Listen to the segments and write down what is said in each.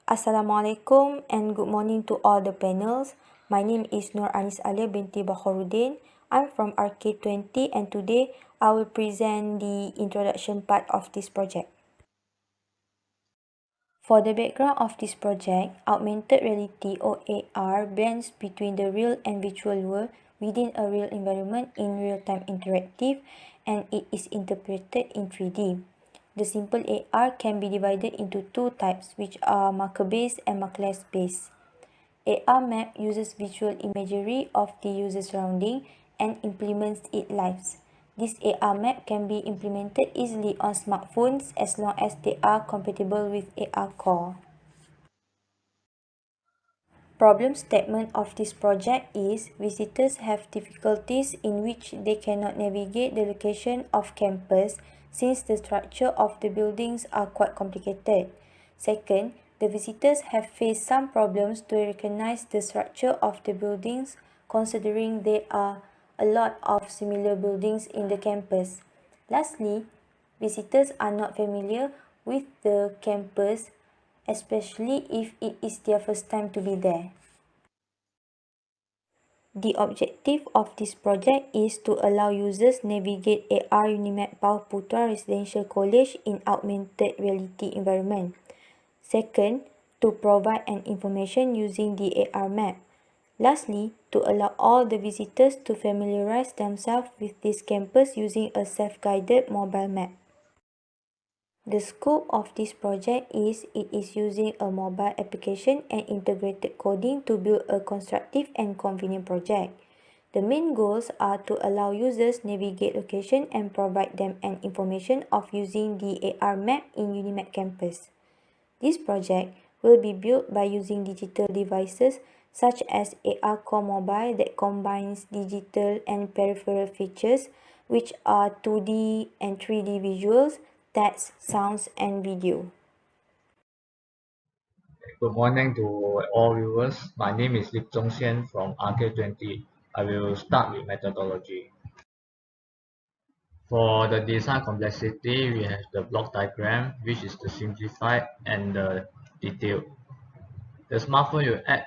Assalamualaikum and good morning to all the panels. My name is Nur Anis Alia binti Bakharuddin. I'm from RK20 and today I will present the introduction part of this project. For the background of this project, augmented reality or AR blends between the real and virtual world within a real environment in real-time interactive, and it is interpreted in 3D. The simple AR can be divided into two types, which are marker-based and markerless-based. Ar-UniMAP uses visual imagery of the user's surrounding and implements it live. This Ar-map can be implemented easily on smartphones as long as they are compatible with AR Core. Problem statement of this project is visitors have difficulties in which they cannot navigate the location of campus since the structure of the buildings are quite complicated. Second, the visitors have faced some problems to recognize the structure of the buildings considering there are a lot of similar buildings in the campus. Lastly, visitors are not familiar with the campus, especially if it is their first time to be there. The objective of this project is to allow users navigate Ar-UniMAP Pauh Putra Residential College in augmented reality environment. Second, to provide an information using the AR map. Lastly, to allow all the visitors to familiarize themselves with this campus using a self-guided mobile map. The scope of this project is it is using a mobile application and integrated coding to build a constructive and convenient project. The main goals are to allow users navigate location and provide them an information of using the AR map in UniMAP campus. This project will be built by using digital devices such as AR Core Mobile that combines digital and peripheral features which are 2D and 3D visuals, text, sounds, and video. Good morning to all viewers. My name is Lip Zhongxian from RK20. I will start with methodology. For the design complexity, we have the block diagram, which is the simplified and the detailed. The smartphone will act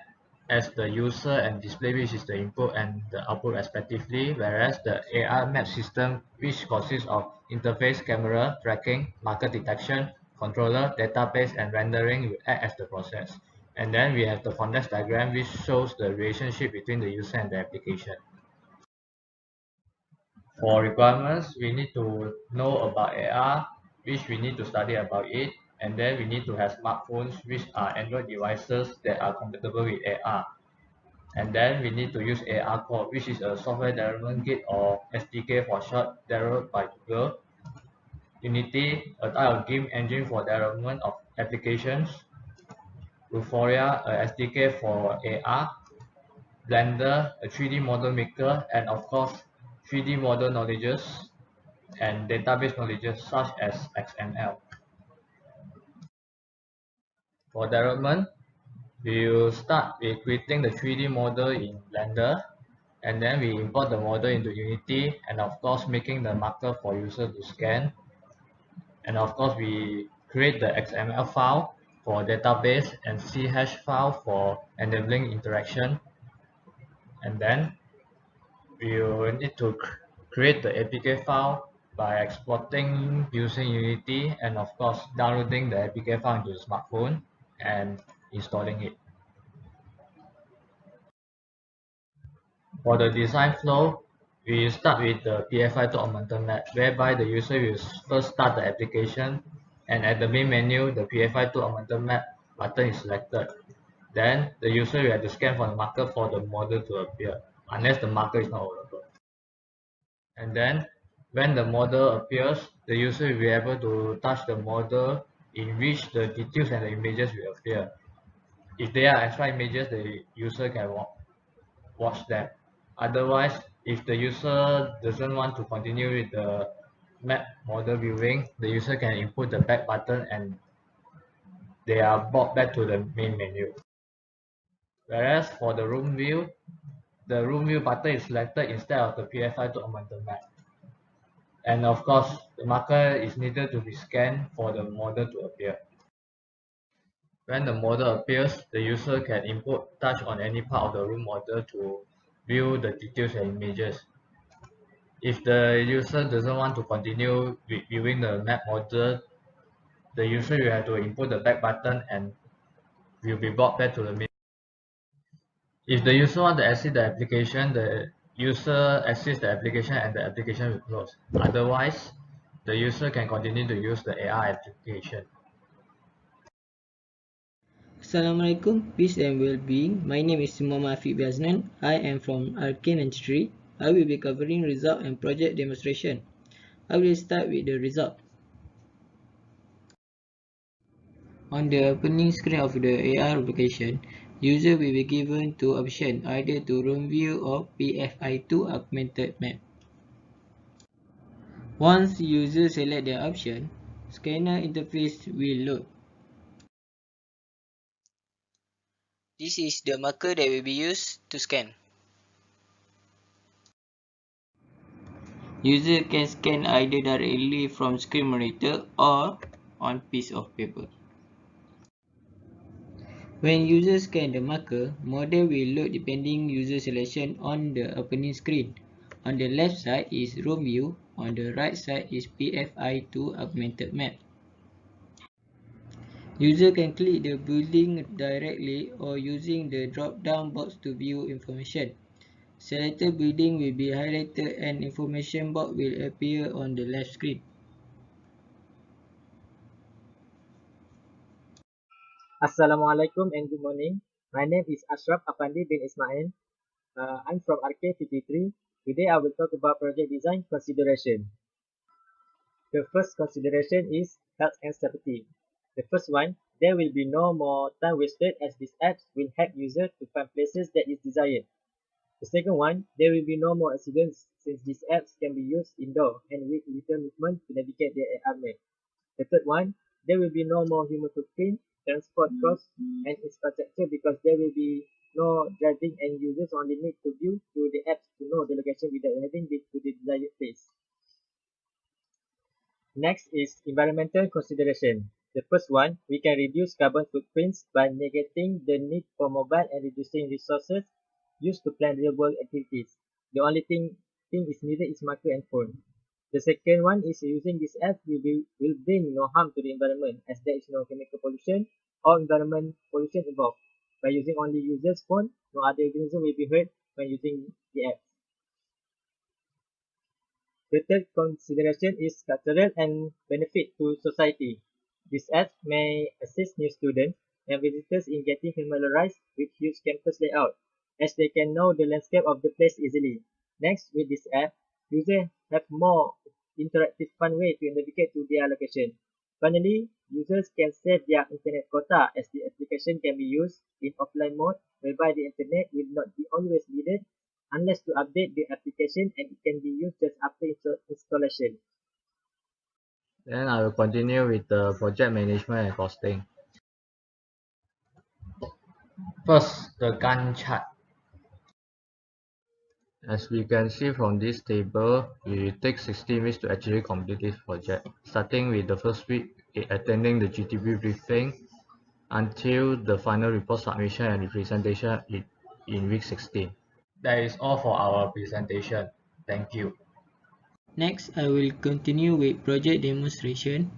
as the user and display, which is the input and the output respectively, whereas the AR map system, which consists of interface, camera, tracking, marker detection, controller, database, and rendering will act as the process. And then we have the context diagram, which shows the relationship between the user and the application. For requirements, we need to know about AR, which we need to study about it, and then we need to have smartphones, which are Android devices that are compatible with AR. And then we need to use AR Core, which is a software development kit or SDK for short, developed by Google. Unity, a type of game engine for development of applications. Euphoria, a SDK for AR. Blender, a 3D model maker, and of course, 3D model knowledges and database knowledges such as XML. For development, we will start with creating the 3D model in Blender, and then we import the model into Unity, and of course making the marker for user to scan. And of course we create the XML file for database and CH file for enabling interaction. And then we will need to create the APK file by exporting using Unity, and of course downloading the APK file into the smartphone and installing it. For the design flow, we start with the PFI to augmented map, whereby the user will first start the application, and at the main menu, the PFI to augmented map button is selected. Then the user will have to scan for the marker for the model to appear, unless the marker is not available. And then when the model appears, the user will be able to touch the model in which the details and the images will appear. If there are extra images, the user can watch them. Otherwise, if the user doesn't want to continue with the map model viewing, the user can input the back button and they are brought back to the main menu. Whereas for the room view button is selected instead of the PFI to augmented map. And of course, the marker is needed to be scanned for the model to appear. When the model appears, the user can input touch on any part of the room model to view the details and images. If the user doesn't want to continue viewing the map model, the user will have to input the back button and will be brought back to the main. If the user wants to exit the application, the user exits the application and the application will close. Otherwise, the user can continue to use the AR application. Assalamualaikum, peace and well-being. My name is Muhammad Afiq Biaznan. I am from Ar-UniMAP. I will be covering result and project demonstration. I will start with the result. On the opening screen of the AR application, user will be given two options, either to room view or PFI2 augmented map. Once user select the option, scanner interface will load. This is the marker that will be used to scan. User can scan either directly from screen monitor or on piece of paper. When user scan the marker, model will load depending user selection on the opening screen. On the left side is room view, on the right side is PFI2 augmented map. User can click the building directly or using the drop-down box to view information. Selected building will be highlighted and information box will appear on the left screen. Assalamualaikum and good morning. My name is Ashraf Afandi bin Ismail. I'm from RK53. Today I will talk about project design consideration. The first consideration is health and safety. The first one, there will be no more time wasted as these apps will help users to find places that is desired. The second one, there will be no more accidents since these apps can be used indoor and with little movement to navigate their AR map. The third one, there will be no more human footprint, transport costs, and infrastructure because there will be no driving and users only need to view through the apps to know the location without having been to the desired place. Next is environmental consideration. The first one, we can reduce carbon footprints by negating the need for mobile and reducing resources used to plan real-world activities. The only thing is needed is marker and phone. The second one is using this app will bring no harm to the environment as there is no chemical pollution or environment pollution involved. By using only user's phone, no other organism will be hurt when using the app. The third consideration is cultural and benefit to society. These apps may assist new students and visitors in getting familiarized with huge campus layout, as they can know the landscape of the place easily. Next, with this app, users have more interactive fun way to navigate to their location. Finally, users can save their internet quota as the application can be used in offline mode whereby the internet will not be always needed unless to update the application and it can be used just after installation. Then I will continue with the project management and costing. First, the Gantt chart. As we can see from this table, we take 16 weeks to actually complete this project, starting with the first week attending the GTB briefing until the final report submission and presentation in week 16. That is all for our presentation. Thank you. Next, I will continue with project demonstration.